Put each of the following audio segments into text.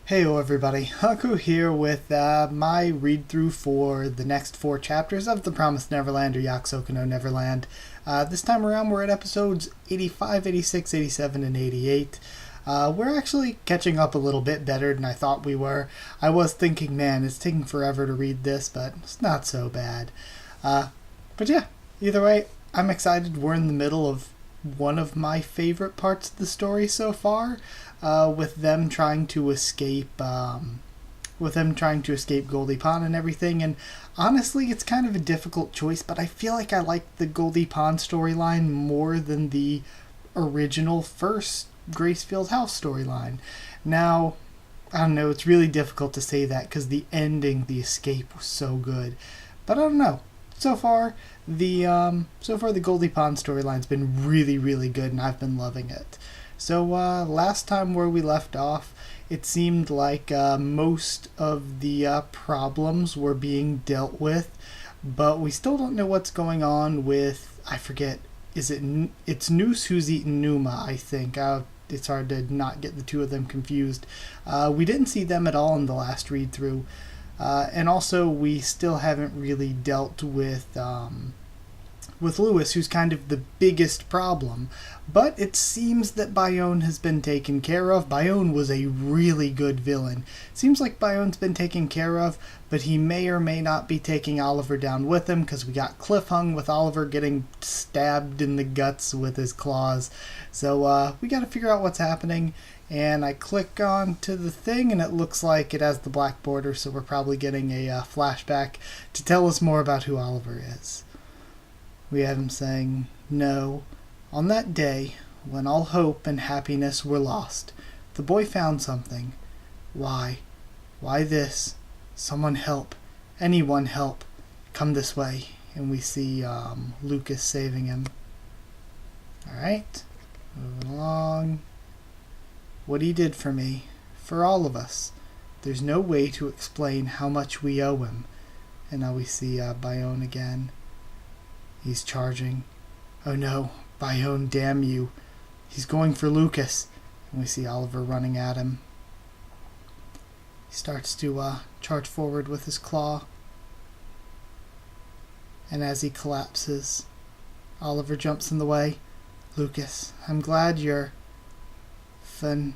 Heyo everybody, Haku here with my read-through for the next 4 chapters of the Promised Neverland or Yakusoku no Neverland. This time around we're at episodes 85, 86, 87, and 88. We're actually catching up a little bit better than I thought we were. I was thinking, man, it's taking forever to read this, but it's not so bad. But yeah, either way, I'm excited. We're in the middle of one of my favorite parts of the story so far, with them trying to escape Goldy Pond and everything. And honestly, it's kind of a difficult choice, but I feel like I like the Goldy Pond storyline more than the original first Gracefield House storyline. Now, I don't know, it's really difficult to say that because the ending, the escape, was so good. But I don't know. So far the Goldy Pond storyline's been really, really good, and I've been loving it. So last time where we left off, it seemed like most of the problems were being dealt with, but we still don't know what's going on with, I forget, it's Noose who's eaten Numa, I think. It's hard to not get the two of them confused. We didn't see them at all in the last read-through. And also, we still haven't really dealt with Lewis, who's kind of the biggest problem. But it seems that Bayonne has been taken care of. Bayonne was a really good villain. Seems like Bayonne's been taken care of, but he may or may not be taking Oliver down with him, because we got cliffhung with Oliver getting stabbed in the guts with his claws. So we got to figure out what's happening. And I click on to the thing, and it looks like it has the black border, so we're probably getting a flashback to tell us more about who Oliver is. We have him saying, "No, on that day, when all hope and happiness were lost, the boy found something. Why? Why this? Someone help. Anyone help. Come this way." And we see Lucas saving him. Alright, moving along. "What he did for me, for all of us. There's no way to explain how much we owe him." And now we see Bayonne again. He's charging. "Oh no, Bayonne, damn you. He's going for Lucas." And we see Oliver running at him. He starts to charge forward with his claw. And as he collapses, Oliver jumps in the way. "Lucas, I'm glad you're... fun."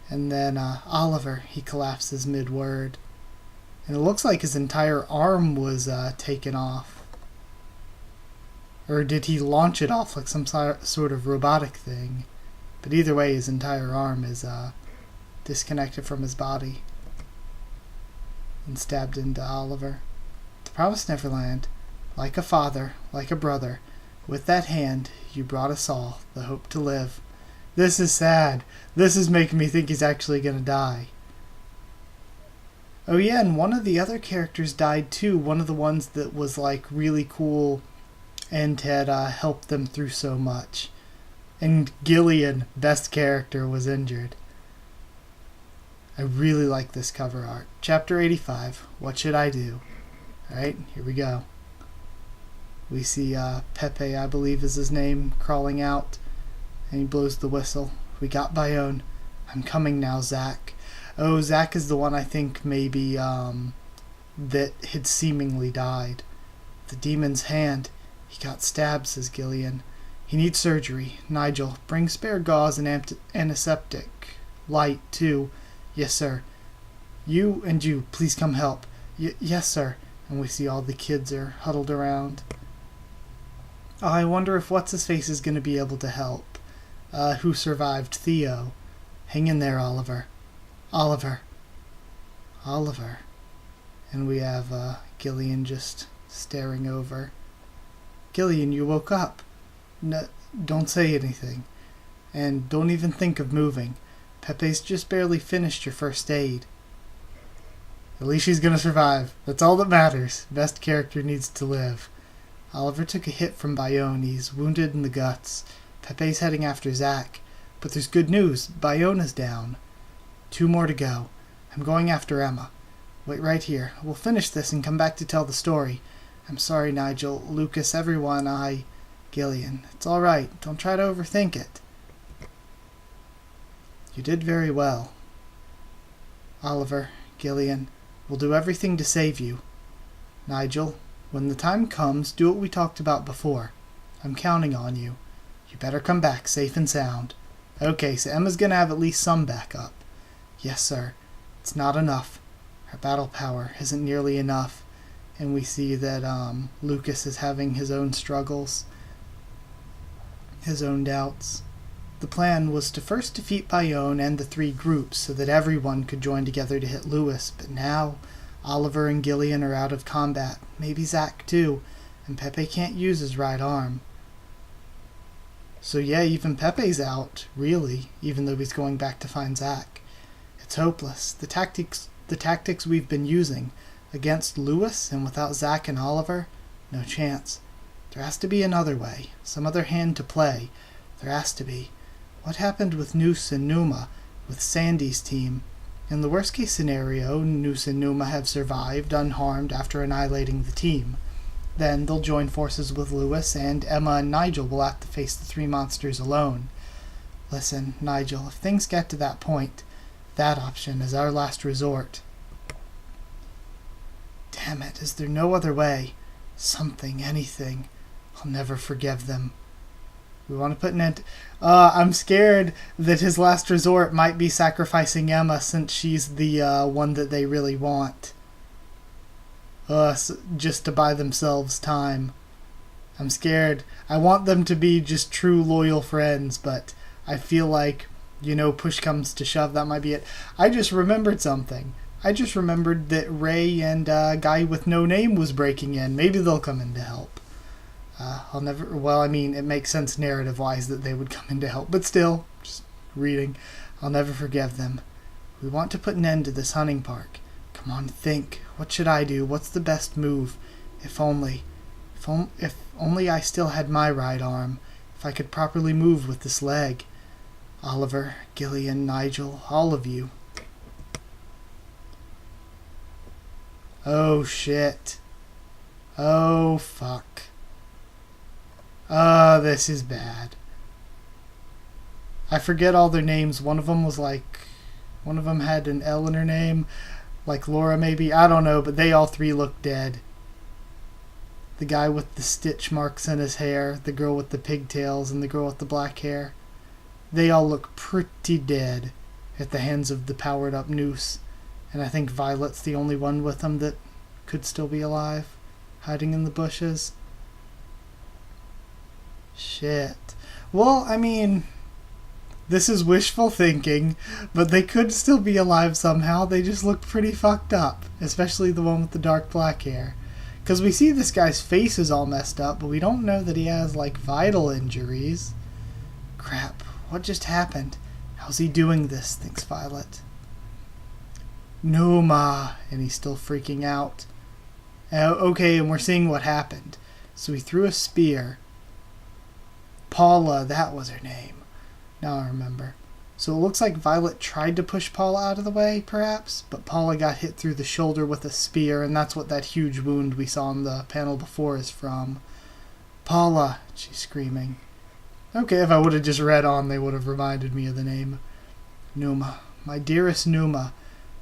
And then Oliver, he collapses mid-word. And it looks like his entire arm was taken off. Or did he launch it off like some sort of robotic thing? But either way, his entire arm is disconnected from his body and stabbed into Oliver. "The Promised Neverland, like a father, like a brother, with that hand you brought us all the hope to live." This is sad. This is making me think he's actually going to die. Oh yeah, and one of the other characters died too. One of the ones that was like really cool and had helped them through so much. And Gillian, best character, was injured. I really like this cover art. Chapter 85, What Should I Do? Alright, here we go. We see Pepe, I believe is his name, crawling out. And he blows the whistle. "We got Bayonne. I'm coming now, Zack." Oh, Zack is the one I think maybe that had seemingly died. "The demon's hand. He got stabbed," says Gillian. "He needs surgery. Nigel, bring spare gauze and antiseptic. Light, too." "Yes, sir." You, please come help." Yes, sir." And we see all the kids are huddled around. Oh, I wonder if What's-His-Face is going to be able to help. Who survived Theo. "Hang in there, Oliver. Oliver. Oliver." And we have Gillian just staring over. "Gillian, you woke up. No, don't say anything. And don't even think of moving. Pepe's just barely finished your first aid." At least she's going to survive. That's all that matters. Best character needs to live. "Oliver took a hit from Bayonne. He's wounded in the guts. Pepe's heading after Zack. But there's good news. Bayonne is down. 2 more to go. I'm going after Emma. Wait right here. We'll finish this and come back to tell the story. I'm sorry, Nigel, Lucas, everyone. Gillian, it's all right. Don't try to overthink it." "You did very well." Oliver, Gillian, we'll do everything to save you. Nigel, when the time comes, do what we talked about before. I'm counting on you. You better come back safe and sound. Okay, so Emma's gonna have at least some backup. Yes, sir. It's not enough. Her battle power isn't nearly enough. And we see that Lucas is having his own struggles, his own doubts. The plan was to first defeat Bayonne and the three groups so that everyone could join together to hit Lewis, but now Oliver and Gillian are out of combat, maybe Zack too, and Pepe can't use his right arm. So yeah, even Pepe's out, really, even though he's going back to find Zack. It's hopeless. The tactics we've been using against Lewis and without Zack and Oliver, no chance. There has to be another way, some other hand to play. There has to be. What happened with Noose and Numa, with Sandy's team? In the worst case scenario, Noose and Numa have survived unharmed after annihilating the team. Then they'll join forces with Lewis, and Emma and Nigel will have to face the three monsters alone. Listen, Nigel, if things get to that point, that option is our last resort. Damn it, is there no other way? Something, anything. I'll never forgive them. We want to put an end... I'm scared that his last resort might be sacrificing Emma since she's the one that they really want. Just to buy themselves time. I'm scared. I want them to be just true loyal friends, but I feel like, push comes to shove, that might be it. I just remembered something. I just remembered that Ray and Guy with no name was breaking in. Maybe they'll come in to help. It makes sense narrative-wise that they would come in to help, but still, just reading, I'll never forgive them. We want to put an end to this hunting park. Come on, think. What should I do? What's the best move? If only I still had my right arm. If I could properly move with this leg. Oliver, Gillian, Nigel, all of you. Oh, shit. Oh, fuck. This is bad. I forget all their names. One of them had an L in her name. Like Laura, maybe. I don't know, but they all three look dead. The guy with the stitch marks in his hair, the girl with the pigtails, and the girl with the black hair. They all look pretty dead at the hands of the powered-up Noose. And I think Violet's the only one with them that could still be alive, hiding in the bushes. Shit. Well, this is wishful thinking, but they could still be alive somehow. They just look pretty fucked up, especially the one with the dark black hair. Because we see this guy's face is all messed up, but we don't know that he has, vital injuries. Crap, what just happened? How's he doing this, thinks Violet. Numa, and he's still freaking out. Okay, and we're seeing what happened. So he threw a spear. Paula, that was her name. Now I remember. So it looks like Violet tried to push Paula out of the way, perhaps, but Paula got hit through the shoulder with a spear, and that's what that huge wound we saw in the panel before is from. Paula, she's screaming. Okay, if I would have just read on, they would have reminded me of the name. Numa, my dearest Numa.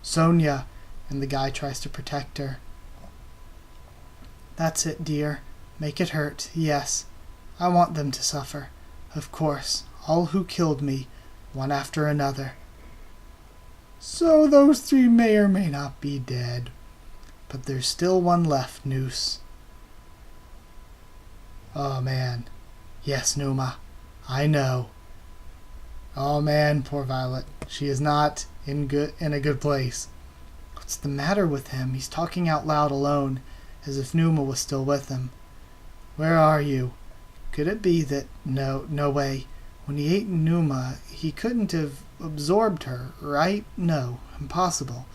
Sonia, and the guy tries to protect her. That's it, dear. Make it hurt, yes. I want them to suffer. Of course, all who killed me, one after another. So those three may or may not be dead. But there's still one left, Noose. Oh, man. Yes, Numa. I know. Oh, man, poor Violet. She is not in a good place. What's the matter with him? He's talking out loud alone, as if Numa was still with him. Where are you? Could it be that... No way. When he ate Numa, he couldn't have absorbed her, right? No, impossible.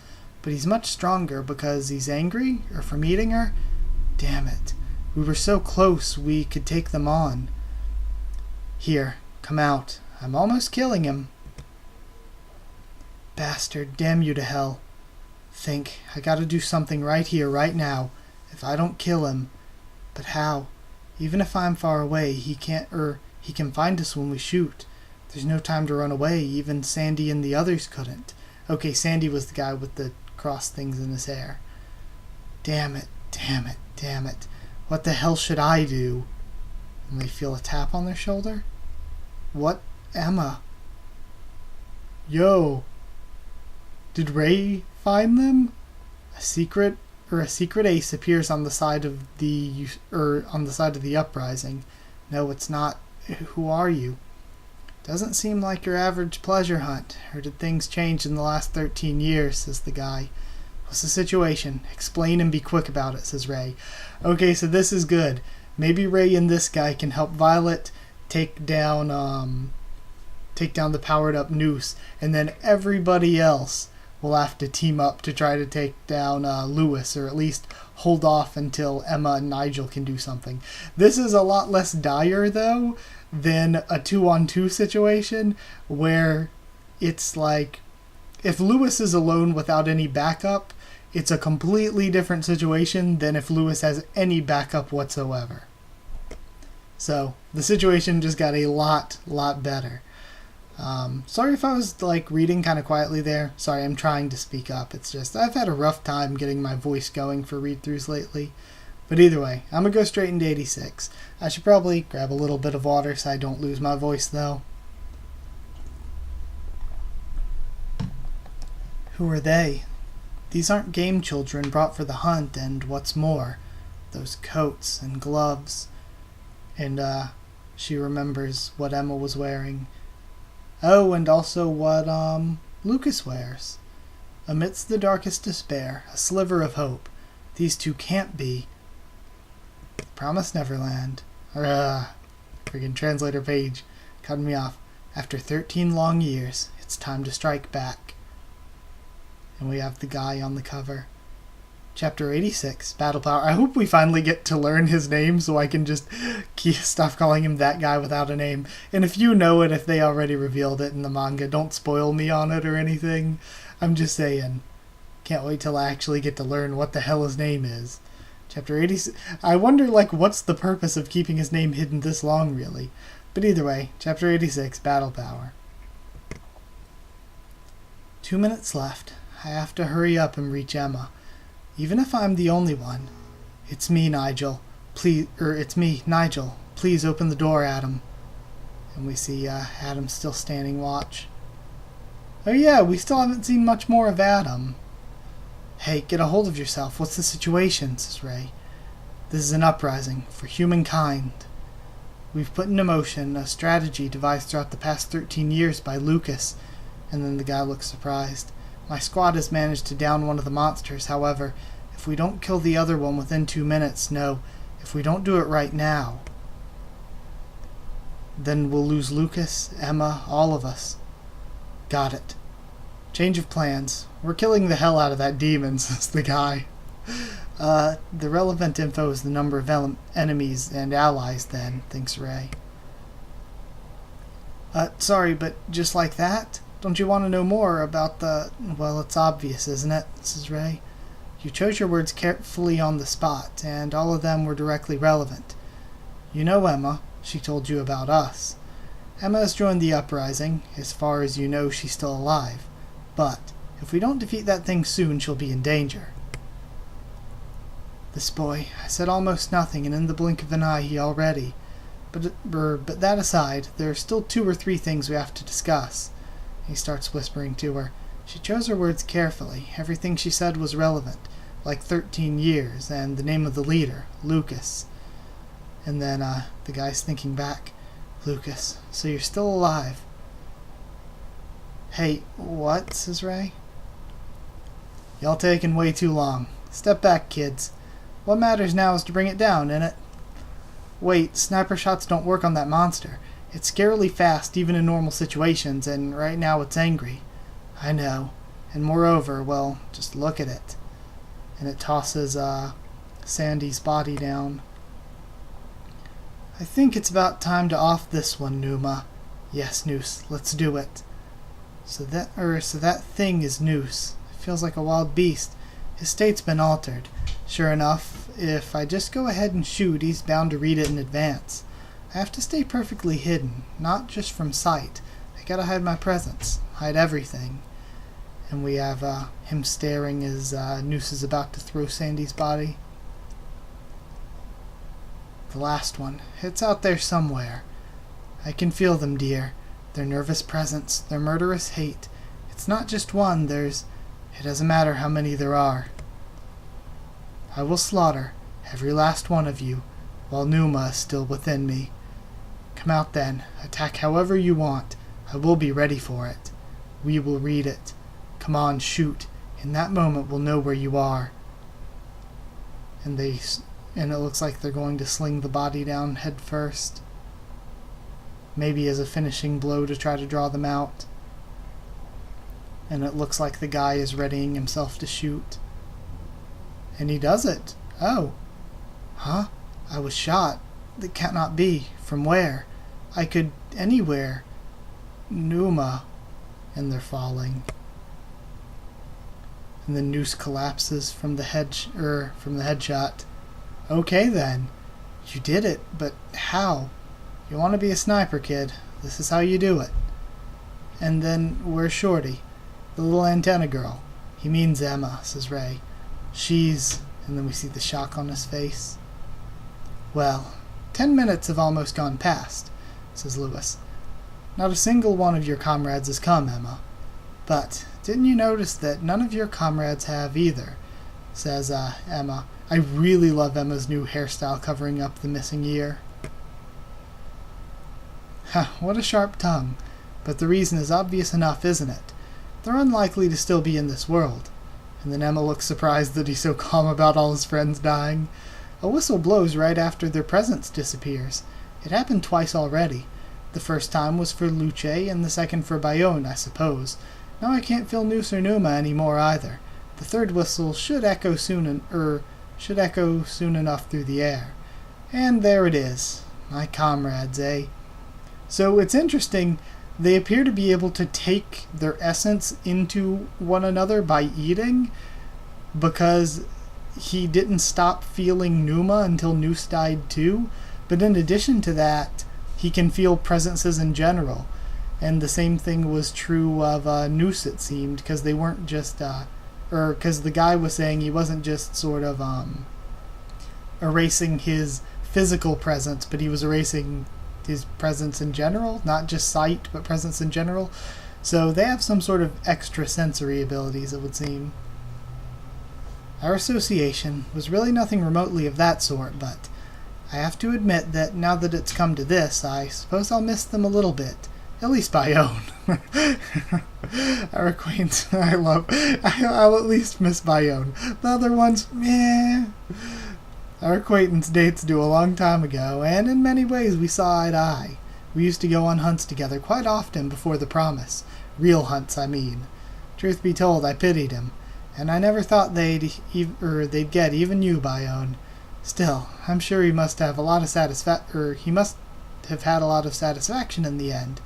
But he's much stronger because he's angry, or from eating her? Damn it. We were so close we could take them on. Here, come out. I'm almost killing him. Bastard, damn you to hell. Think, I gotta do something right here, right now. If I don't kill him. But how? Even if I'm far away, he can find us when we shoot. There's no time to run away, even Sandy and the others couldn't. Okay, Sandy was the guy with the cross things in his hair. Damn it, damn it, damn it. What the hell should I do? And they feel a tap on their shoulder? What? Emma? Yo. Did Ray find them? A secret ace appears on the side of the uprising. No, it's not. Who are you? Doesn't seem like your average pleasure hunt. Or did things change in the last 13 years, says the guy. What's the situation? Explain and be quick about it, says Ray. Okay, so this is good. Maybe Ray and this guy can help Violet take down the powered up Noose, and then everybody else will have to team up to try to take down Lewis, or at least hold off until Emma and Nigel can do something. This is a lot less dire, though, than a 2-on-2 situation, where it's like, if Lewis is alone without any backup, it's a completely different situation than if Lewis has any backup whatsoever. So, the situation just got a lot better. Sorry if I was reading kind of quietly there. Sorry, I'm trying to speak up. It's just I've had a rough time getting my voice going for read-throughs lately. But either way, I'm going to go straight into 86. I should probably grab a little bit of water so I don't lose my voice though. Who are they? These aren't game children brought for the hunt, and what's more, those coats and gloves. And she remembers what Emma was wearing. Oh, and also what Lucas wears. Amidst the darkest despair, a sliver of hope. These two can't be. Promised Neverland. Friggin' translator page. Cutting me off. After 13 long years, it's time to strike back. And we have the guy on the cover. Chapter 86, Battle Power. I hope we finally get to learn his name so I can just stop calling him that guy without a name. And if you know it, if they already revealed it in the manga, don't spoil me on it or anything. I'm just saying. Can't wait till I actually get to learn what the hell his name is. Chapter 86. I wonder, what's the purpose of keeping his name hidden this long, really? But either way, Chapter 86, Battle Power. 2 minutes left. I have to hurry up and reach Emma. Even if I'm the only one. It's me, Nigel. It's me, Nigel. Please open the door, Adam. And we see Adam still standing watch. Oh yeah, we still haven't seen much more of Adam. Hey, get a hold of yourself. What's the situation, says Ray. This is an uprising for humankind. We've put into motion a strategy devised throughout the past 13 years by Lucas. And then the guy looks surprised. My squad has managed to down one of the monsters. However, if we don't kill the other one within 2 minutes, no, if we don't do it right now, then we'll lose Lucas, Emma, all of us. Got it. Change of plans. We're killing the hell out of that demon, says the guy. The relevant info is the number of enemies and allies then, thinks Ray. Sorry, but just like that? Don't you want to know more about the... Well, it's obvious, isn't it, says Ray. You chose your words carefully on the spot, and all of them were directly relevant. You know Emma. She told you about us. Emma has joined the uprising. As far as you know, she's still alive. But if we don't defeat that thing soon, she'll be in danger. This boy, I said almost nothing, and in the blink of an eye he already... But that aside, there are still 2 or 3 things we have to discuss. He starts whispering to her. She chose her words carefully. Everything she said was relevant, like 13 years, and the name of the leader, Lucas. And then, the guy's thinking back. Lucas, so you're still alive. Hey, what? Says Ray. Y'all taking way too long. Step back, kids. What matters now is to bring it down, innit? Wait, sniper shots don't work on that monster. It's scarily fast, even in normal situations, and right now it's angry. I know. And moreover, well, just look at it. And it tosses, Sandy's body down. I think it's about time to off this one, Numa. Yes, Noose, let's do it. So that thing is Noose. It feels like a wild beast. His state's been altered. Sure enough, if I just go ahead and shoot, he's bound to read it in advance. I have to stay perfectly hidden, not just from sight. I gotta hide my presence, hide everything. And we have him staring as Noose is about to throw Sandy's body. The last one. It's out there somewhere. I can feel them, dear. Their nervous presence, their murderous hate. It's not just one, It doesn't matter how many there are. I will slaughter every last one of you, while Numa is still within me. Come out then. Attack however you want. I will be ready for it. We will read it. Come on, shoot. In that moment we'll know where you are. And it looks like they're going to sling the body down head first. Maybe as a finishing blow to try to draw them out. And it looks like the guy is readying himself to shoot. And he does it. Oh. Huh? I was shot. That cannot be. From where? I could... anywhere. Numa. And they're falling. And the Noose collapses from the headshot. Okay then. You did it, but how? You want to be a sniper, kid. This is how you do it. And then, where's Shorty? The little antenna girl. He means Emma, says Ray. She's... And then we see the shock on his face. Well, 10 minutes have almost gone past, says Lewis. Not a single one of your comrades has come, Emma. But, didn't you notice that none of your comrades have either? Says, Emma. I really love Emma's new hairstyle covering up the missing ear. Ha, what a sharp tongue. But the reason is obvious enough, isn't it? They're unlikely to still be in this world. And then Emma looks surprised that he's so calm about all his friends dying. A whistle blows right after their presence disappears. It happened twice already. The first time was for Luce, and the second for Bayonne, I suppose. Now I can't feel Noose or Numa anymore either. The third whistle should echo soon enough through the air. And there it is. My comrades, eh? So it's interesting. They appear to be able to take their essence into one another by eating, because he didn't stop feeling Numa until Noose died too. But in addition to that, he can feel presences in general. And the same thing was true of Noose, it seemed, because they weren't just... because the guy was saying he wasn't just sort of erasing his physical presence, but he was erasing his presence in general, not just sight, but presence in general. So they have some sort of extrasensory abilities, it would seem. Our association was really nothing remotely of that sort, but I have to admit that now that it's come to this, I suppose I'll miss them a little bit. At least Bayonne. Our acquaintance, I'll at least miss Bayonne. The other ones, meh. Our acquaintance dates due a long time ago, and in many ways we saw eye to eye. We used to go on hunts together quite often before the promise. Real hunts, I mean. Truth be told, I pitied him, and I never thought they'd get even you, Bayonne. Still, I'm sure he must have had a lot of satisfaction in the end.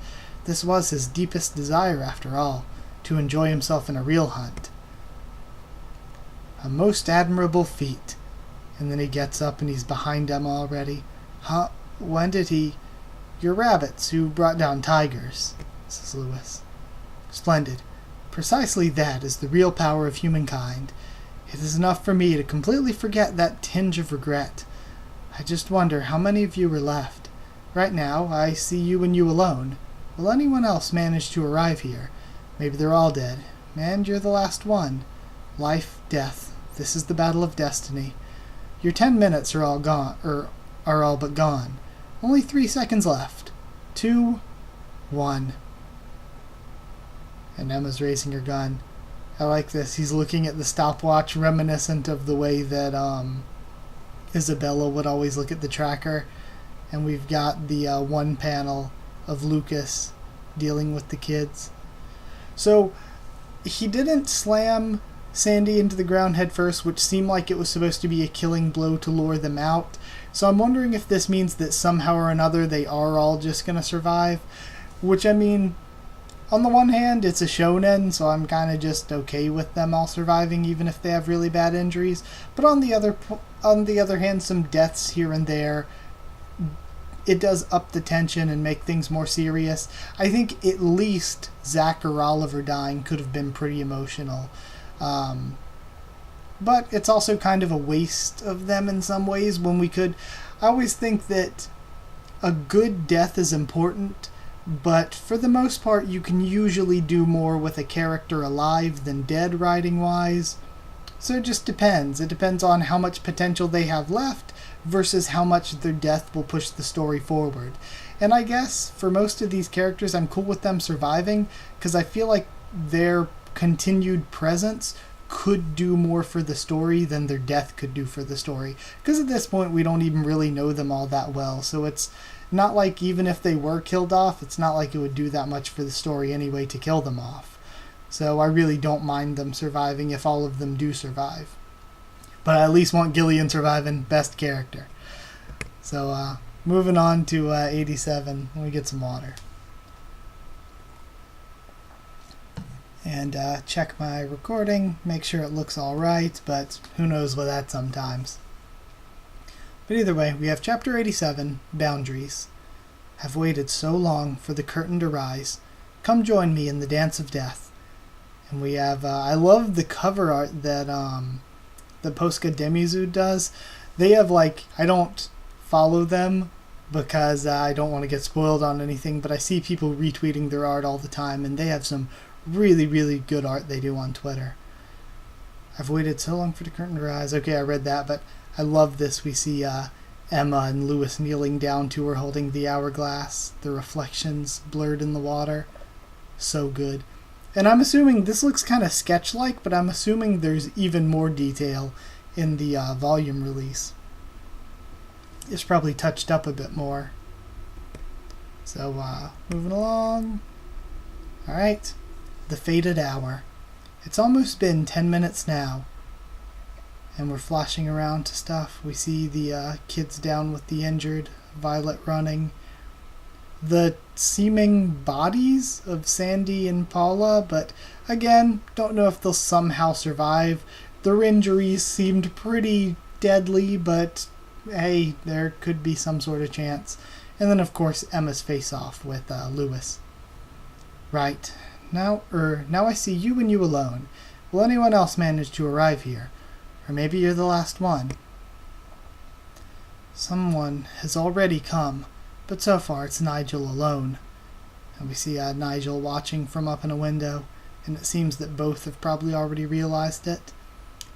This was his deepest desire, after all, to enjoy himself in a real hunt. A most admirable feat. And then he gets up and he's behind Emma already. Huh? When did he... Your rabbits, who brought down tigers, says Lewis. Splendid. Precisely that is the real power of humankind. It is enough for me to completely forget that tinge of regret. I just wonder how many of you are left. Right now, I see you and you alone. Will anyone else manage to arrive here? Maybe they're all dead. And you're the last one. Life, death. This is the battle of destiny. Your 10 minutes are all gone, are all but gone. Only 3 seconds left. 2, 1. And Emma's raising her gun. I like this. He's looking at the stopwatch, reminiscent of the way that Isabella would always look at the tracker. And we've got the one panel of Lucas dealing with the kids. So he didn't slam Sandy into the ground head first, which seemed like it was supposed to be a killing blow to lure them out. So I'm wondering if this means that somehow or another they are all just going to survive. Which, I mean, on the one hand, it's a shonen, so I'm kind of just okay with them all surviving, even if they have really bad injuries. But on the other hand, some deaths here and there it does up the tension and make things more serious. I think at least Zach or Oliver dying could have been pretty emotional. But it's also kind of a waste of them in some ways when we could... I always think that a good death is important, but for the most part you can usually do more with a character alive than dead writing-wise. So it just depends. It depends on how much potential they have left versus how much their death will push the story forward. And I guess for most of these characters I'm cool with them surviving because I feel like their continued presence could do more for the story than their death could do for the story. Because at this point we don't even really know them all that well, so it's not like even if they were killed off, it's not like it would do that much for the story anyway to kill them off. So I really don't mind them surviving if all of them do survive. But I at least want Gillian surviving, best character. So moving on to 87, let me get some water. And check my recording, make sure it looks alright, but who knows with that sometimes. But either way, we have Chapter 87, Boundaries. Have waited so long for the curtain to rise. Come join me in the dance of death. And we have, I love the cover art that the Posca Demizu does. They have I don't follow them because I don't want to get spoiled on anything, but I see people retweeting their art all the time, and they have some really, really good art they do on Twitter. I've waited so long for the curtain to rise. Okay, I read that, but I love this. We see Emma and Lewis kneeling down to her holding the hourglass, the reflections blurred in the water. So good. And I'm assuming, this looks kind of sketch-like, but I'm assuming there's even more detail in the volume release. It's probably touched up a bit more. So, moving along. Alright. The fated hour. It's almost been 10 minutes now. And we're flashing around to stuff. We see the kids down with the injured, Violet running. The seeming bodies of Sandy and Paula, but again, don't know if they'll somehow survive. Their injuries seemed pretty deadly, but hey, there could be some sort of chance. And then of course Emma's face-off with Lewis. Right. Now I see you and you alone. Will anyone else manage to arrive here? Or maybe you're the last one. Someone has already come, but so far it's Nigel alone. And we see Nigel watching from up in a window, and it seems that both have probably already realized it.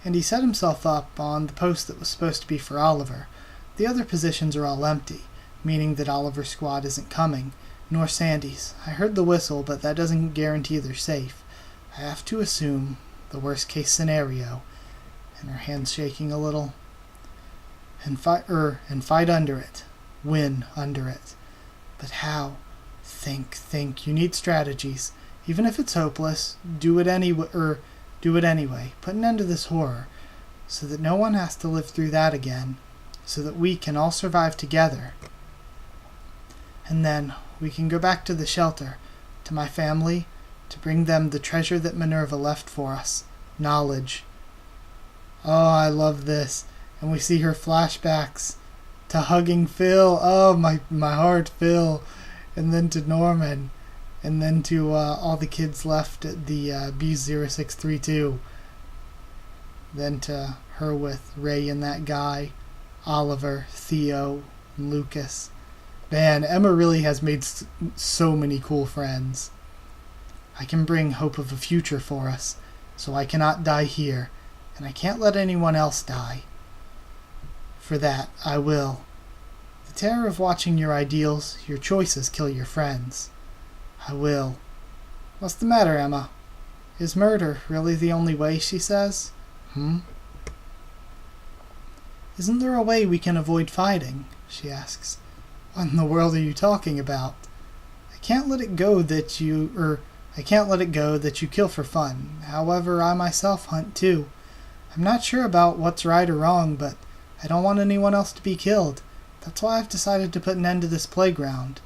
And he set himself up on the post that was supposed to be for Oliver. The other positions are all empty, meaning that Oliver's squad isn't coming, nor Sandy's. I heard the whistle, but that doesn't guarantee they're safe. I have to assume the worst case scenario. And her hand's shaking a little. And fight under it. Win under it. But how? Think. You need strategies. Even if it's hopeless, do it anyway. Put an end to this horror, so that no one has to live through that again, so that we can all survive together. And then we can go back to the shelter, to my family, to bring them the treasure that Minerva left for us, knowledge. Oh, I love this. And we see her flashbacks to hugging Phil. Oh, my heart, Phil. And then to Norman. And then to all the kids left at the B0632. Then to her with Ray and that guy, Oliver, Theo, and Lucas. Man, Emma really has made so many cool friends. I can bring hope of a future for us, so I cannot die here, and I can't let anyone else die. For that, I will. The terror of watching your ideals, your choices kill your friends. I will. What's the matter, Emma? Is murder really the only way, she says? Isn't there a way we can avoid fighting? She asks. What in the world are you talking about? I can't let it go that you kill for fun. However, I myself hunt too. I'm not sure about what's right or wrong, but I don't want anyone else to be killed. That's why I've decided to put an end to this playground.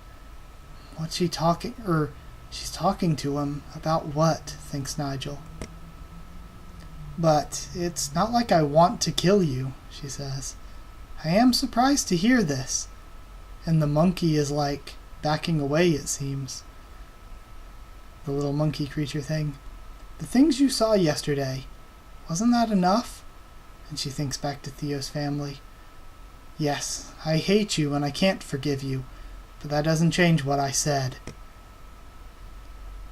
She's talking to him. About what? Thinks Nigel. But it's not like I want to kill you, she says. I am surprised to hear this. and the monkey is like backing away, it seems. The little monkey creature thing. The things you saw yesterday, wasn't that enough? And she thinks back to Theo's family. Yes, I hate you and I can't forgive you, but that doesn't change what I said.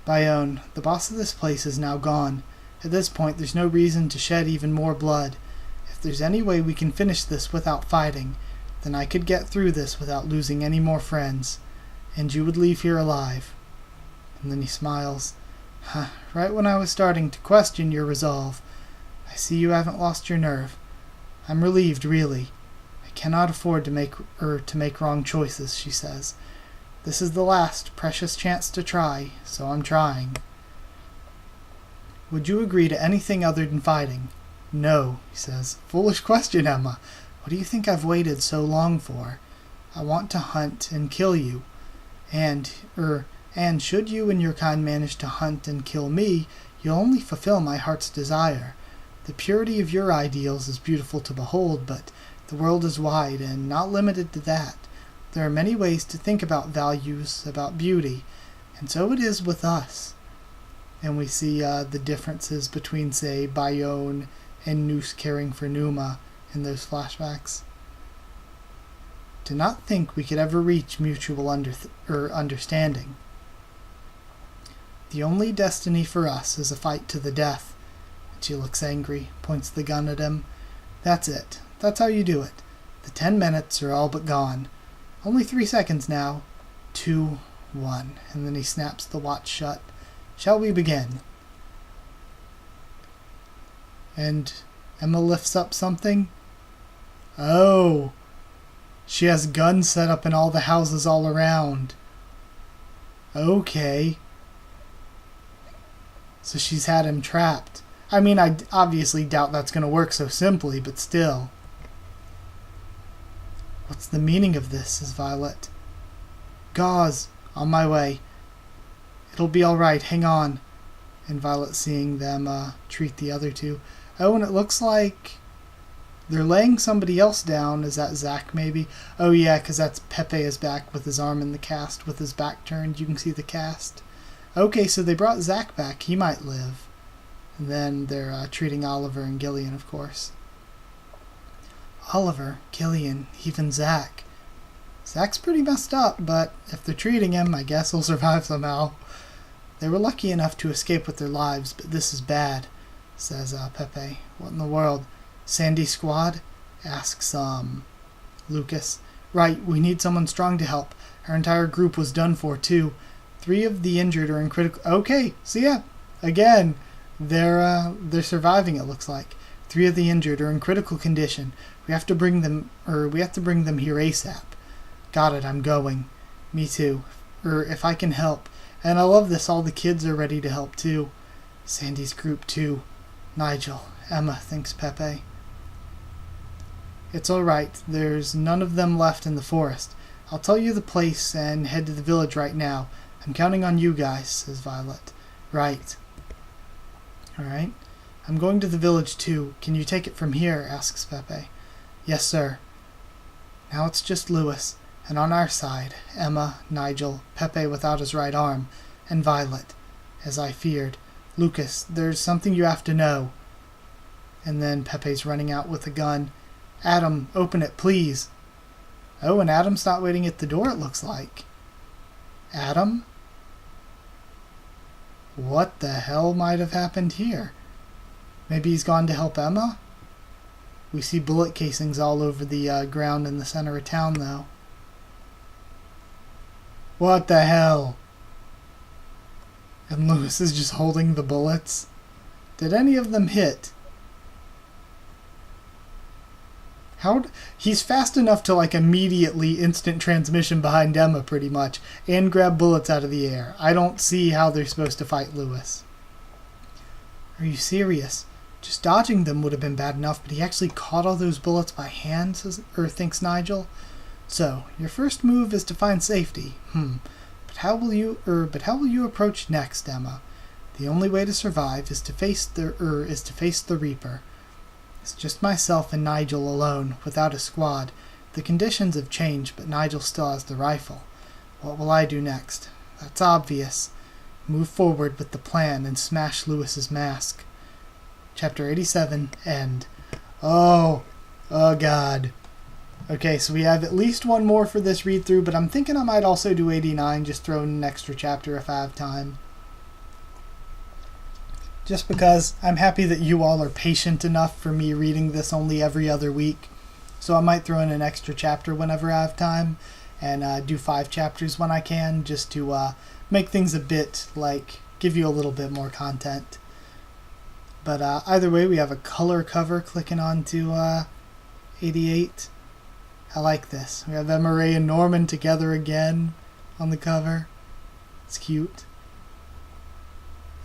Bayonne, the boss of this place, is now gone. At this point, there's no reason to shed even more blood. If there's any way we can finish this without fighting, then I could get through this without losing any more friends, and you would leave here alive. And then he smiles. Right when I was starting to question your resolve. I see you haven't lost your nerve. I'm relieved, really. I cannot afford to make wrong choices, she says. This is the last precious chance to try, so I'm trying. Would you agree to anything other than fighting? No, he says. Foolish question, Emma. What do you think I've waited so long for? I want to hunt and kill you. And should you and your kind manage to hunt and kill me, you'll only fulfill my heart's desire. The purity of your ideals is beautiful to behold, but the world is wide and not limited to that. There are many ways to think about values, about beauty, and so it is with us. And we see the differences between, say, Bayonne and Noose caring for Numa in those flashbacks. To not think we could ever reach mutual understanding. The only destiny for us is a fight to the death. And she looks angry, points the gun at him. That's it. That's how you do it. The 10 minutes are all but gone. Only 3 seconds now. 2, 1. And then he snaps the watch shut. Shall we begin? And Emma lifts up something. Oh! She has guns set up in all the houses all around. Okay. So she's had him trapped. I mean, I obviously doubt that's going to work so simply, but still. What's the meaning of this, says Violet. Gauze, on my way. It'll be all right, hang on. And Violet seeing them treat the other two. Oh, and it looks like they're laying somebody else down. Is that Zach, maybe? Oh, yeah, because that's Pepe is back with his arm in the cast, with his back turned. You can see the cast. Okay, so they brought Zach back. He might live. And then they're treating Oliver and Gillian, of course. Oliver, Gillian, even Zach. Zach's pretty messed up, but if they're treating him, I guess he'll survive somehow. They were lucky enough to escape with their lives, but this is bad, says Pepe. What in the world? Sandy Squad? Asks, Lucas. Right, we need someone strong to help. Our entire group was done for, too. 3 of the injured are in critical... Okay, so yeah, again, they're surviving, it looks like. 3 of the injured are in critical condition. We have to bring them here ASAP. Got it, I'm going. Me too. If I can help. And I love this, all the kids are ready to help too. Sandy's group too. Nigel, Emma, thinks Pepe. It's alright, there's none of them left in the forest. I'll tell you the place and head to the village right now. I'm counting on you guys, says Violet. Right. Alright. I'm going to the village too. Can you take it from here? Asks Pepe. Yes, sir. Now it's just Louis, and on our side, Emma, Nigel, Pepe without his right arm, and Violet. As I feared. Lucas, there's something you have to know. And then Pepe's running out with a gun. Adam, open it, please. Oh, and Adam's not waiting at the door, it looks like. Adam? What the hell might have happened here? Maybe he's gone to help Emma? We see bullet casings all over the ground in the center of town, though. What the hell? And Louis is just holding the bullets. Did any of them hit? He's fast enough to immediately instant transmission behind Emma pretty much and grab bullets out of the air. I don't see how they're supposed to fight Louis. Are you serious? Just dodging them would have been bad enough, but he actually caught all those bullets by hand, thinks Nigel. So, your first move is to find safety. But how will you approach next, Emma? The only way to survive is to face the Reaper. It's just myself and Nigel alone, without a squad. The conditions have changed, but Nigel still has the rifle. What will I do next? That's obvious. Move forward with the plan and smash Lewis's mask. Chapter 87, End. Oh God. Okay, so we have at least one more for this read-through, but I'm thinking I might also do 89, just throw in an extra chapter if I have time. Just because I'm happy that you all are patient enough for me reading this only every other week. So I might throw in an extra chapter whenever I have time, and do 5 chapters when I can, just to make things a bit, give you a little bit more content. But either way, we have a color cover clicking on to 88. I like this. We have Emma Ray and Norman together again on the cover. It's cute.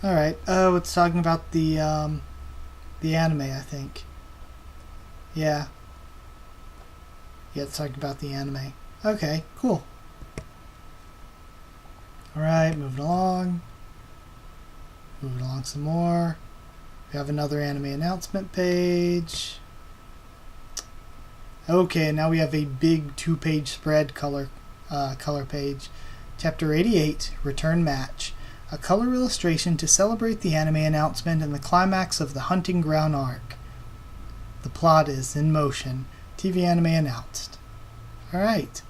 Alright, oh, it's talking about the anime, I think. Yeah, it's talking about the anime. Okay, cool. Alright, moving along. Moving along some more. We have another anime announcement page. Okay, now we have a big 2-page spread color page. Chapter 88, Return Match. A color illustration to celebrate the anime announcement and the climax of the Hunting Ground arc. The plot is in motion. TV anime announced. Alright.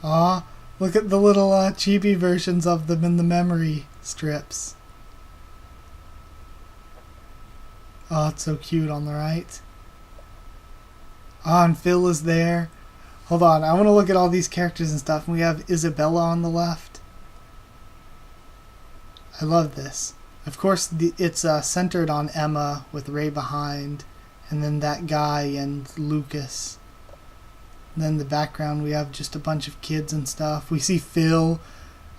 Aw, look at the little chibi versions of them in the memory strips. Oh, it's so cute on the right. Ah, and Phil is there. Hold on, I want to look at all these characters and stuff. We have Isabella on the left. I love this. Of course, it's centered on Emma with Ray behind, and then that guy and Lucas. And then in the background we have just a bunch of kids and stuff. We see Phil.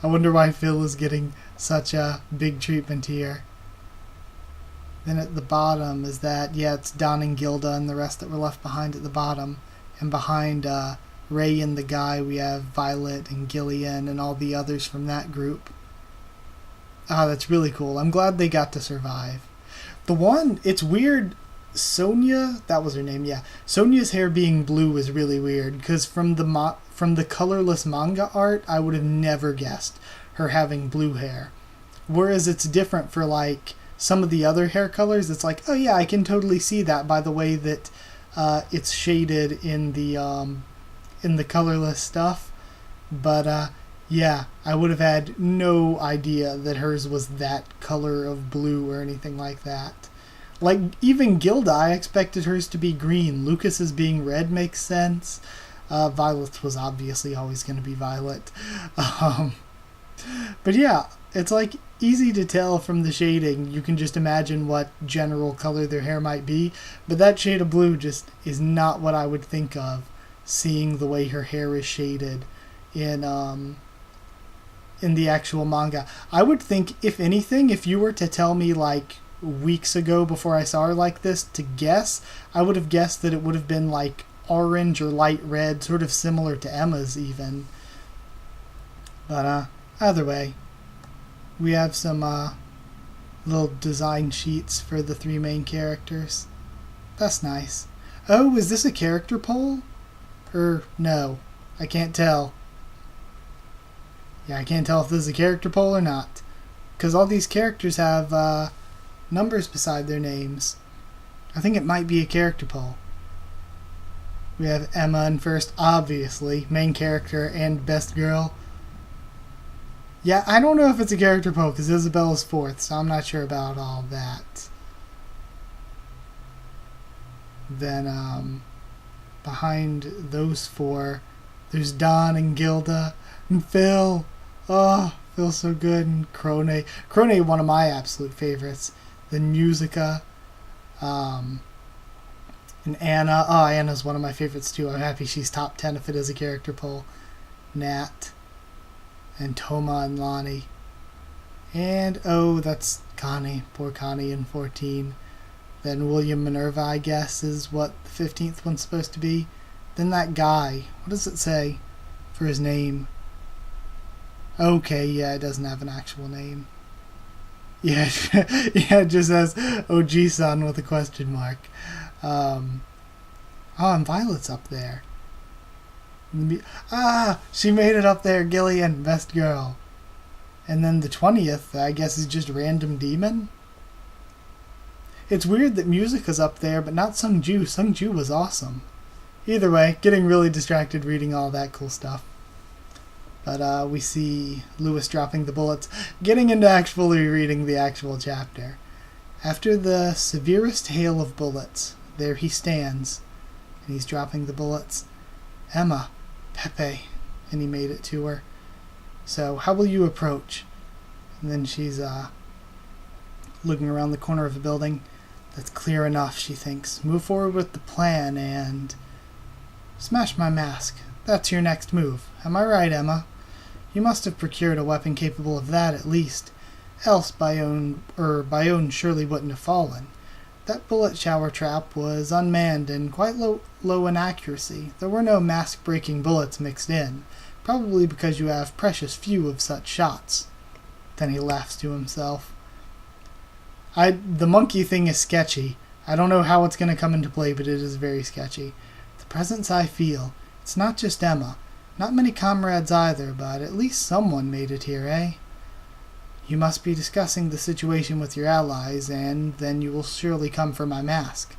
I wonder why Phil is getting such a big treatment here. Then at the bottom is that, it's Don and Gilda and the rest that were left behind at the bottom. And behind Ray and the guy, we have Violet and Gillian and all the others from that group. Ah, that's really cool. I'm glad they got to survive. It's weird, Sonia, that was her name, yeah. Sonia's hair being blue is really weird, because from the colorless manga art, I would have never guessed her having blue hair. Whereas it's different for, some of the other hair colors. It's like, oh yeah, I can totally see that by the way that it's shaded in the colorless stuff. But yeah, I would have had no idea that hers was that color of blue or anything like that. Even Gilda, I expected hers to be green. Lucas's being red makes sense. Violet's was obviously always going to be violet. But yeah, it's easy to tell from the shading. You can just imagine what general color their hair might be, but that shade of blue just is not what I would think of seeing the way her hair is shaded in the actual manga. I would think, if anything, if you were to tell me weeks ago before I saw her like this to guess, I would have guessed that it would have been orange or light red, sort of similar to Emma's even. But either way, we have some little design sheets for the 3 main characters. That's nice. Oh, is this a character poll? Or no, I can't tell. Yeah, I can't tell if this is a character poll or not, because all these characters have numbers beside their names. I think it might be a character poll. We have Emma in first, obviously, main character and best girl. Yeah, I don't know if it's a character poll because Isabella's 4th, so I'm not sure about all that. Then, behind those 4, there's Don and Gilda and Phil. Oh, Phil's so good. And Krone. Krone, one of my absolute favorites. Then Musica. And Anna. Oh, Anna's one of my favorites too. I'm happy she's top 10 if it is a character poll. Nat. And Toma and Lonnie. And, oh, that's Connie. Poor Connie in 14. Then William Minerva, I guess, is what the 15th one's supposed to be. Then that guy. What does it say for his name? Okay, yeah, it doesn't have an actual name. Yeah, yeah, it just says OG-san with a question mark. Oh, and Violet's up there. Ah, she made it up there, Gillian, best girl. And then the 20th, I guess, is just random demon. It's weird that music is up there, but not Sungju. Sungju was awesome. Either way, getting really distracted reading all that cool stuff. But we see Lewis dropping the bullets, getting into actually reading the actual chapter. After the severest hail of bullets, there he stands, and he's dropping the bullets. Emma, Pepe, and he made it to her. So, how will you approach? And then she's looking around the corner of the building. That's clear enough, she thinks. Move forward with the plan and smash my mask. That's your next move. Am I right, Emma? You must have procured a weapon capable of that at least. Else Bayonne surely wouldn't have fallen. That bullet shower trap was unmanned and quite low in accuracy. There were no mask-breaking bullets mixed in, probably because you have precious few of such shots. Then he laughs to himself. The monkey thing is sketchy. I don't know how it's going to come into play, but it is very sketchy. The presence I feel. It's not just Emma. Not many comrades either, but at least someone made it here, eh? You must be discussing the situation with your allies, and then you will surely come for my mask.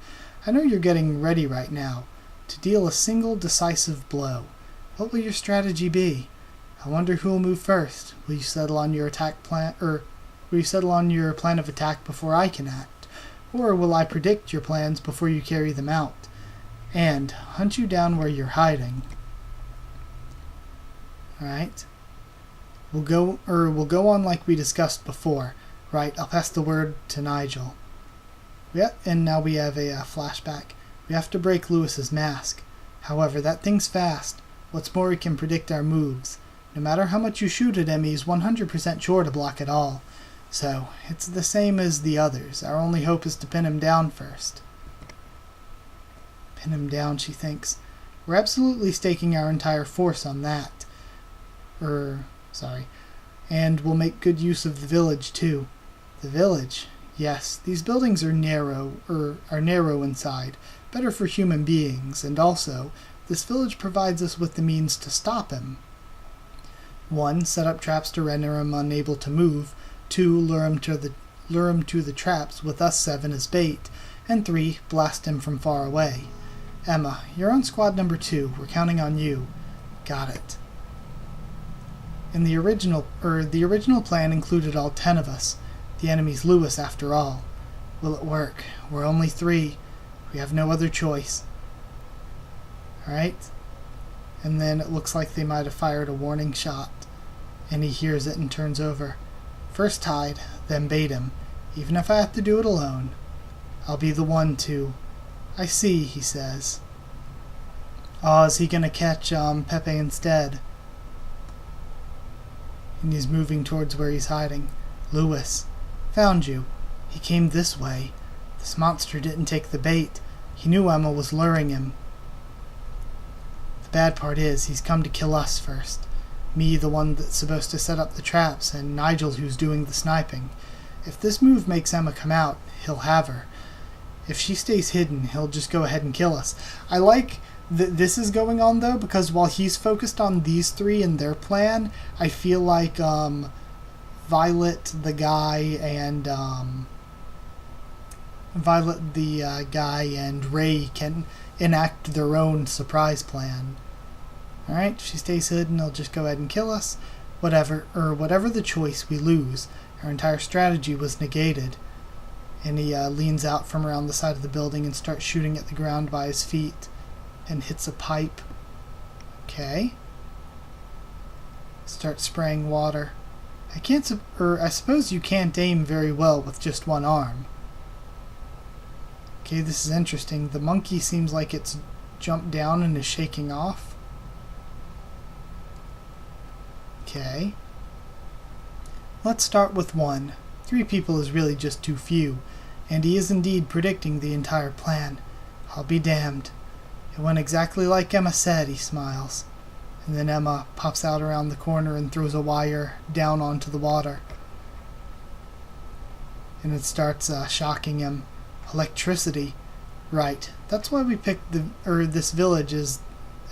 I know you're getting ready right now, to deal a single decisive blow. What will your strategy be? I wonder who will move first. Will you settle on your plan of attack before I can act? Or will I predict your plans before you carry them out? And hunt you down where you're hiding. Alright. We'll go on like we discussed before. Right, I'll pass the word to Nigel. Yep, and now we have a flashback. We have to break Lewis's mask. However, that thing's fast. What's more, he can predict our moves. No matter how much you shoot at him, he's 100% sure to block it all. So, it's the same as the others. Our only hope is to pin him down first. Pin him down, she thinks. We're absolutely staking our entire force on that. And we'll make good use of the village, too. The village? Yes, these buildings are narrow inside. Better for human beings, and also, this village provides us with the means to stop him. 1. Set up traps to render him unable to move. 2. Lure him to the traps with us 7 as bait. And 3. Blast him from far away. Emma, you're on squad number 2. We're counting on you. Got it. In the original plan included all 10 of us. The enemy's Lewis, after all. Will it work? We're only 3. We have no other choice. Alright? And then it looks like they might have fired a warning shot. And he hears it and turns over. First hide, then bait him. Even if I have to do it alone. I'll be the one to... I see, he says. Oh, is he gonna catch Pepe instead? And he's moving towards where he's hiding. Lewis. Found you. He came this way. This monster didn't take the bait. He knew Emma was luring him. The bad part is, he's come to kill us first. Me, the one that's supposed to set up the traps, and Nigel, who's doing the sniping. If this move makes Emma come out, he'll have her. If she stays hidden, he'll just go ahead and kill us. I like that this is going on, though, because while he's focused on these 3 and their plan, I feel like Violet the guy and Ray can enact their own surprise plan. Alright, if she stays hidden, he'll just go ahead and kill us. Whatever the choice, we lose. Our entire strategy was negated. And he leans out from around the side of the building and starts shooting at the ground by his feet. And hits a pipe. Okay. Starts spraying water. I suppose you can't aim very well with just one arm. Okay, this is interesting. The monkey seems like it's jumped down and is shaking off. Okay. Let's start with 1. 3 people is really just too few, and he is indeed predicting the entire plan. I'll be damned. It went exactly like Emma said, he smiles. And then Emma pops out around the corner and throws a wire down onto the water. And it starts shocking him. Electricity. Right. That's why we picked this village as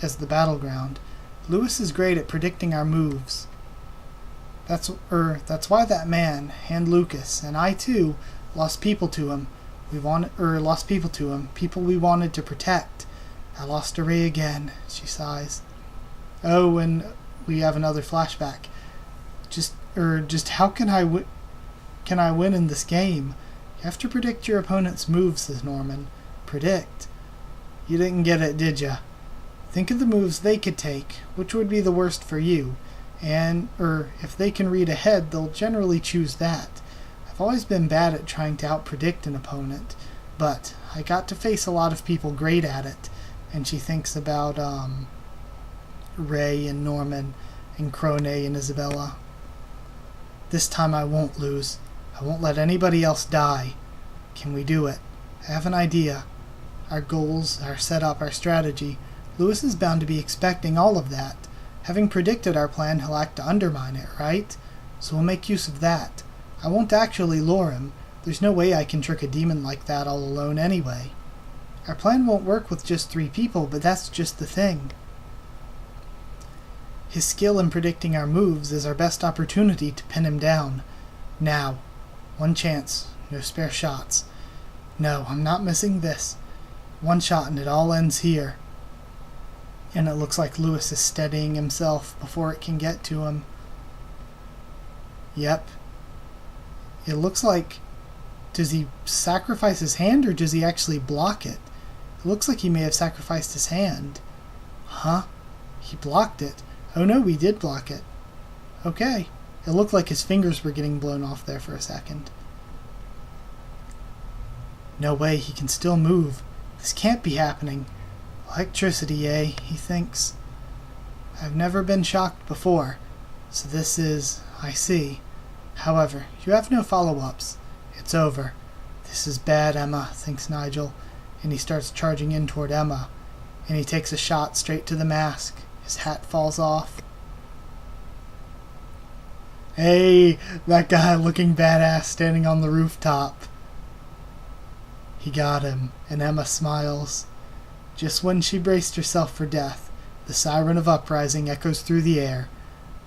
the battleground. Lewis is great at predicting our moves. That's why that man, Hand Lucas, and I too lost people to him. People we wanted to protect. I lost a Ray again, she sighs. Oh, and we have another flashback. Just how can I win in this game? You have to predict your opponent's moves, says Norman. Predict. You didn't get it, did ya? Think of the moves they could take, which would be the worst for you, and if they can read ahead, they'll generally choose that. I've always been bad at trying to outpredict an opponent, but I got to face a lot of people great at it. And she thinks about Ray and Norman and Crone and Isabella. This time I won't lose. I won't let anybody else die. Can we do it? I have an idea. Our goals, our setup, our strategy. Lewis is bound to be expecting all of that. Having predicted our plan, he'll act to undermine it, right? So we'll make use of that. I won't actually lure him. There's no way I can trick a demon like that all alone anyway. Our plan won't work with just 3 people, but that's just the thing. His skill in predicting our moves is our best opportunity to pin him down. Now. One chance. No spare shots. No, I'm not missing this. One shot and it all ends here. And it looks like Lewis is steadying himself before it can get to him. Yep. It looks like... Does he sacrifice his hand or does he actually block it? It looks like he may have sacrificed his hand. Huh? He blocked it. Oh no, he did block it. Okay. It looked like his fingers were getting blown off there for a second. No way, he can still move. This can't be happening. Electricity, eh? He thinks. I've never been shocked before, so this is... I see. However, you have no follow-ups. It's over. This is bad, Emma, thinks Nigel, and he starts charging in toward Emma, and he takes a shot straight to the mask. His hat falls off. Hey, that guy looking badass standing on the rooftop. He got him, and Emma smiles. Just when she braced herself for death, the siren of uprising echoes through the air.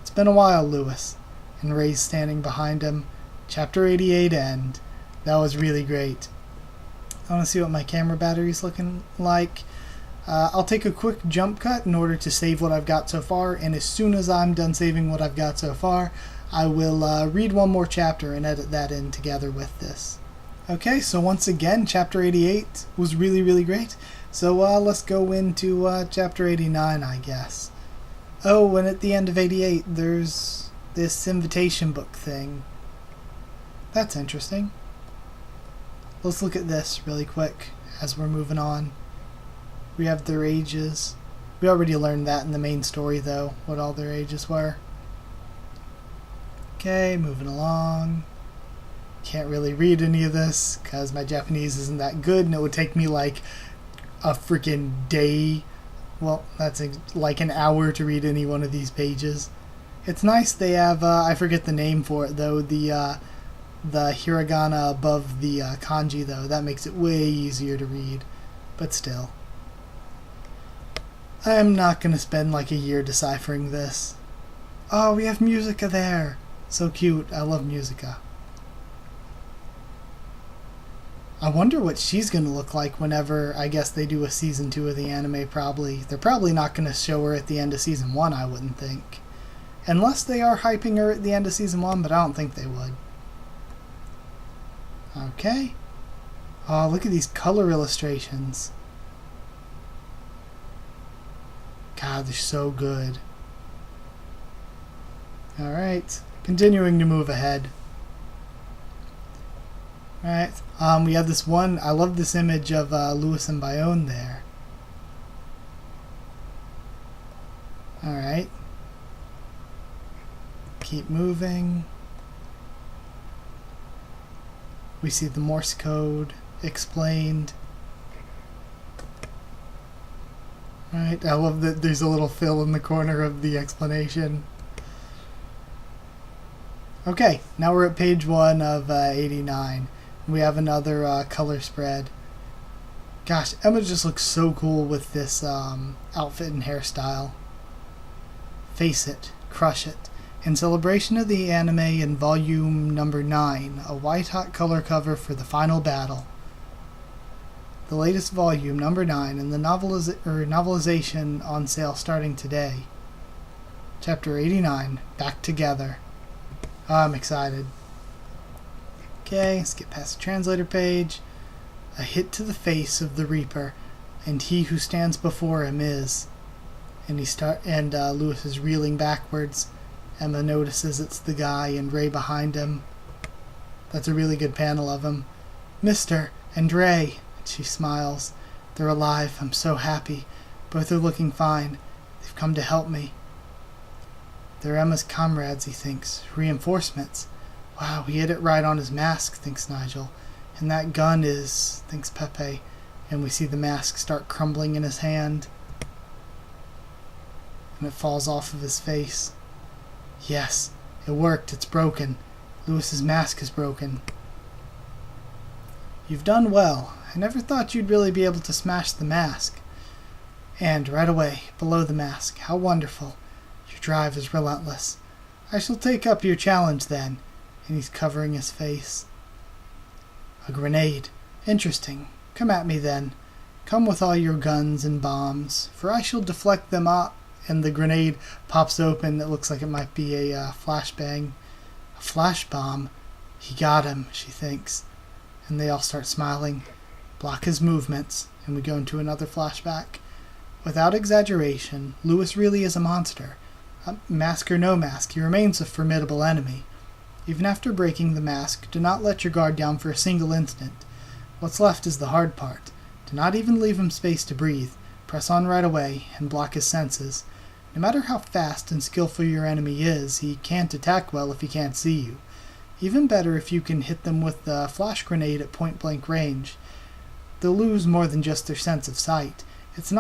It's been a while, Lewis. And Ray's standing behind him. Chapter 88 end. That was really great. I want to see what my camera battery's looking like. I'll take a quick jump cut in order to save what I've got so far, and as soon as I'm done saving what I've got so far, I will read one more chapter and edit that in together with this. Okay, so once again, Chapter 88 was really, really great. So let's go into Chapter 89, I guess. Oh, and at the end of 88, there's this invitation book thing. That's interesting. Let's look at this really quick as we're moving on. We have their ages. We already learned that in the main story, though, what all their ages were. Okay, moving along. Can't really read any of this because my Japanese isn't that good, and it would take me like a freaking day. Well, that's like an hour to read any one of these pages. It's nice they have, I forget the name for it though, the hiragana above the kanji though. That makes it way easier to read, but still. I'm not going to spend like a year deciphering this. Oh, we have Musica there. So cute. I love Musica. I wonder what she's going to look like whenever, I guess, they do a season 2 of the anime, probably. They're probably not going to show her at the end of season 1, I wouldn't think. Unless they are hyping her at the end of season 1, but I don't think they would. Okay. Oh, look at these color illustrations. God, they're so good. Alright, continuing to move ahead. Alright, we have this one, I love this image of Lewis and Bayonne there. Alright. Keep moving. We see the Morse code explained. Right, I love that there's a little fill in the corner of the explanation. Okay, now we're at page 1 of 89. We have another color spread. Gosh, Emma just looks so cool with this outfit and hairstyle. Face it, crush it. In celebration of the anime in volume number 9, a white-hot color cover for the final battle. The latest volume, number 9, and the novelization on sale starting today. Chapter 89, Back Together. Oh, I'm excited. Okay, let's get past the translator page. A hit to the face of the Reaper, and he who stands before him is. And Lewis is reeling backwards. Emma notices it's the guy and Ray behind him. That's a really good panel of him. Mister and Ray. She smiles. They're alive. I'm so happy. Both are looking fine. They've come to help me. They're Emma's comrades, he thinks. Reinforcements. Wow, he hit it right on his mask, thinks Nigel. And that gun is, thinks Pepe. And we see the mask start crumbling in his hand. And it falls off of his face. Yes, it worked. It's broken. Lewis's mask is broken. You've done well. I never thought you'd really be able to smash the mask. And right away, below the mask. How wonderful. Your drive is relentless. I shall take up your challenge then. And he's covering his face. A grenade. Interesting. Come at me then. Come with all your guns and bombs, for I shall deflect them up. And the grenade pops open. It looks like it might be a flashbang. A flash bomb. He got him, she thinks. And they all start smiling. Block his movements. And we go into another flashback. Without exaggeration, Lewis really is a monster. Mask or no mask, he remains a formidable enemy. Even after breaking the mask, do not let your guard down for a single instant. What's left is the hard part. Do not even leave him space to breathe. Press on right away and block his senses. No matter how fast and skillful your enemy is, he can't attack well if he can't see you. Even better if you can hit them with a flash grenade at point-blank range. They'll lose more than just their sense of sight. It's an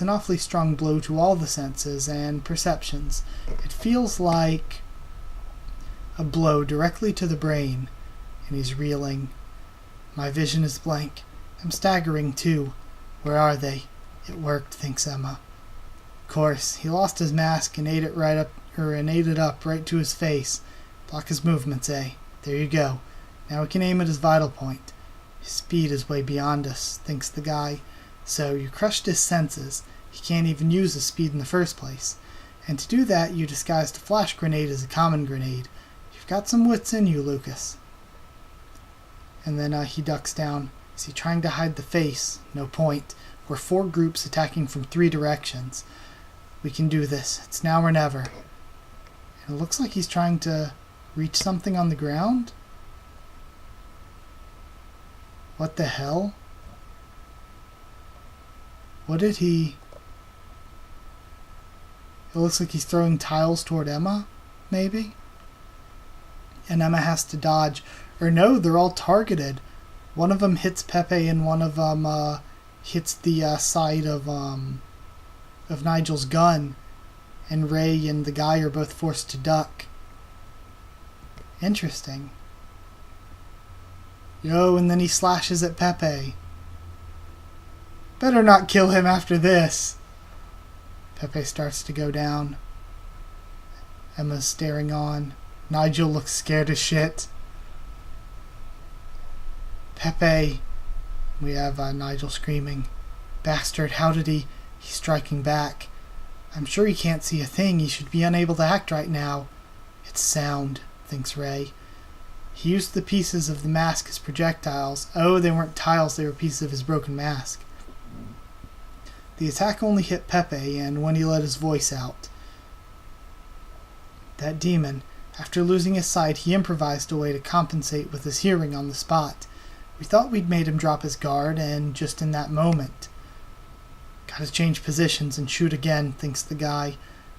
awfully strong blow to all the senses and perceptions. It feels like a blow directly to the brain, and he's reeling. My vision is blank. I'm staggering too. Where are they? It worked, thinks Emma. Of course, he lost his mask and ate it up right to his face. Block his movements, eh? There you go. Now we can aim at his vital point. His speed is way beyond us, thinks the guy. So you crushed his senses. He can't even use his speed in the first place. And to do that, you disguised a flash grenade as a common grenade. You've got some wits in you, Lucas. And then he ducks down. Is he trying to hide the face? No point. We're 4 groups attacking from 3 directions. We can do this. It's now or never. And it looks like he's trying to reach something on the ground. What the hell? What did he... It looks like he's throwing tiles toward Emma, maybe? And Emma has to dodge. Or no, they're all targeted. One of them hits Pepe and one of them hits the side of Nigel's gun. And Ray and the guy are both forced to duck. Interesting. Yo, and then he slashes at Pepe. Better not kill him after this. Pepe starts to go down. Emma's staring on. Nigel looks scared as shit. Pepe. We have Nigel screaming. Bastard, how did he... He's striking back. I'm sure he can't see a thing. He should be unable to act right now. It's sound, thinks Ray. He used the pieces of the mask as projectiles. Oh, they weren't tiles, they were pieces of his broken mask. The attack only hit Pepe, and when he let his voice out. That demon, after losing his sight, he improvised a way to compensate with his hearing on the spot. We thought we'd made him drop his guard, and just in that moment... Gotta change positions and shoot again, thinks the guy,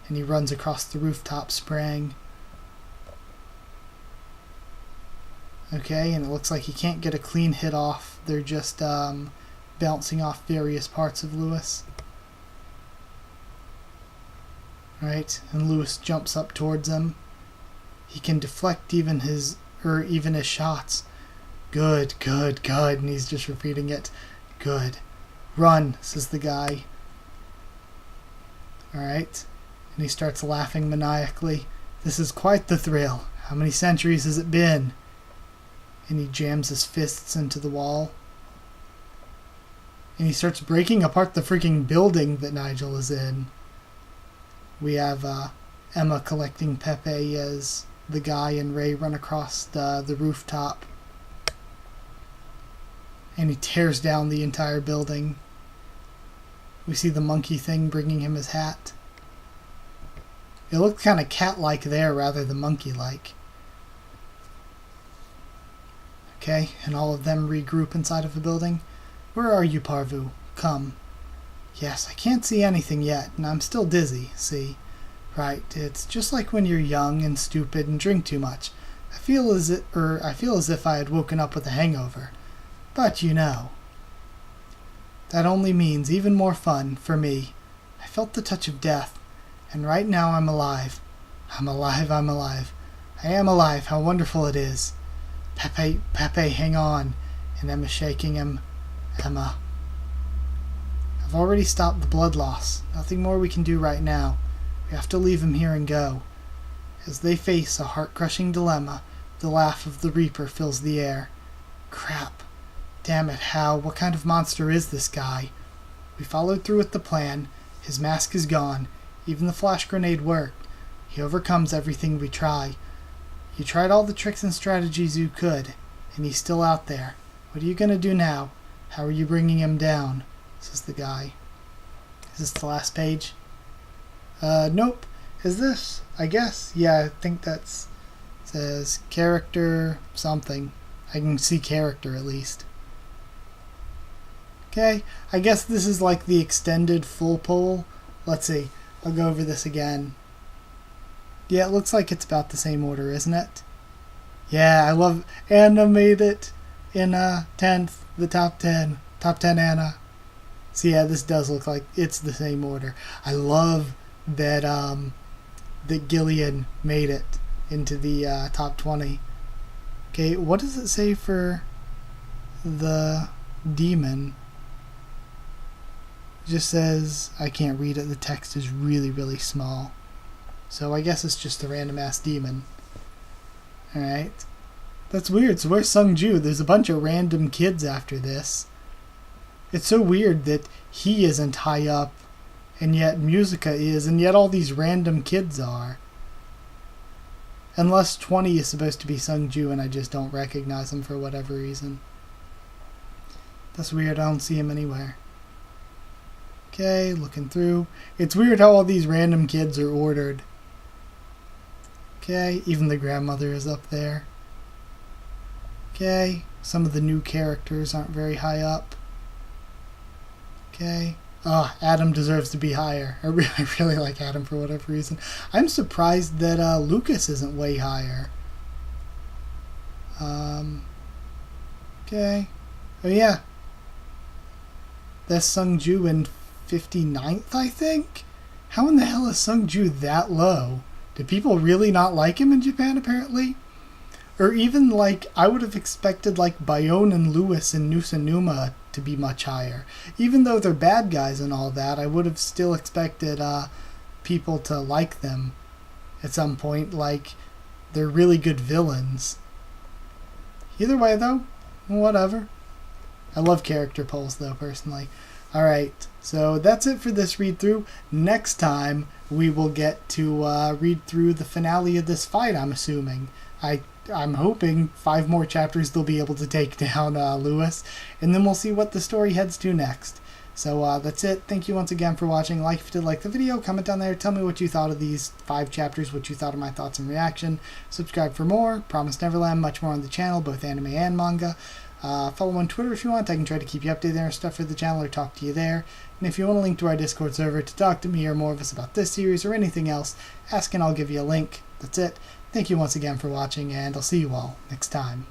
and he runs across the rooftop, spraying. Okay, and it looks like he can't get a clean hit off. They're just bouncing off various parts of Lewis. Right, and Lewis jumps up towards him. He can deflect even his shots. Good, good, good, and he's just repeating it. Good. Run, says the guy. Alright. And he starts laughing maniacally. This is quite the thrill. How many centuries has it been? And he jams his fists into the wall. And he starts breaking apart the freaking building that Nigel is in. We have Emma collecting Pepe as the guy and Ray run across the rooftop. And he tears down the entire building. We see the monkey thing bringing him his hat. It looked kind of cat-like there rather than monkey-like. Okay, and all of them regroup inside of the building. Where are you, Parvu? Come. Yes, I can't see anything yet, and I'm still dizzy, see? Right, it's just like when you're young and stupid and drink too much. I feel as if I had woken up with a hangover. But you know, that only means even more fun for me. I felt the touch of death, and right now I'm alive. I'm alive, I'm alive. I am alive, how wonderful it is. Pepe, hang on. And Emma's shaking him. Emma. I've already stopped the blood loss. Nothing more we can do right now. We have to leave him here and go. As they face a heart-crushing dilemma, the laugh of the Reaper fills the air. Crap. Damn it, Hal. What kind of monster is this guy? We followed through with the plan. His mask is gone. Even the flash grenade worked. He overcomes everything we try. You tried all the tricks and strategies you could, and he's still out there. What are you going to do now? How are you bringing him down? Says the guy. Is this the last page? Nope. Is this? I guess. Yeah, I think that's... says character something. I can see character at least. Okay, I guess this is like the extended full poll. Let's see. I'll go over this again. Yeah, it looks like it's about the same order, isn't it? Yeah, I love Anna made it in 10th, the top 10 Anna. So yeah, this does look like it's the same order. I love that that Gillian made it into the top 20. Okay, what does it say for the demon? It just says, I can't read it, the text is really, really small. So I guess it's just a random ass demon. Alright. That's weird. So where's Sung-ju? There's a bunch of random kids after this. It's so weird that he isn't high up, and yet Musica is, and yet all these random kids are. Unless 20 is supposed to be Sung-ju and I just don't recognize him for whatever reason. That's weird. I don't see him anywhere. Okay, looking through. It's weird how all these random kids are ordered. Okay, even the grandmother is up there. Okay, some of the new characters aren't very high up. Okay. Oh, Adam deserves to be higher. I really like Adam for whatever reason. I'm surprised that Lucas isn't way higher. Okay. Oh yeah. That's Sung-ju in 59th, I think? How in the hell is Sung-ju that low? Do people really not like him in Japan, apparently? Or even, like, I would have expected, like, Bayonne and Lewis and Nusanuma to be much higher. Even though they're bad guys and all that, I would have still expected people to like them at some point. Like, they're really good villains. Either way, though, whatever. I love character polls, though, personally. Alright, so that's it for this read-through. Next time, we will get to read through the finale of this fight, I'm assuming. I'm hoping 5 more chapters they'll be able to take down Lewis, and then we'll see what the story heads to next. So that's it. Thank you once again for watching. Like if you did like the video, comment down there, tell me what you thought of these 5 chapters, what you thought of my thoughts and reaction. Subscribe for more. Promised Neverland, much more on the channel, both anime and manga. Follow on Twitter if you want. I can try to keep you updated on stuff for the channel or talk to you there. And if you want a link to our Discord server to talk to me or more of us about this series or anything else, ask and I'll give you a link. That's it. Thank you once again for watching, and I'll see you all next time.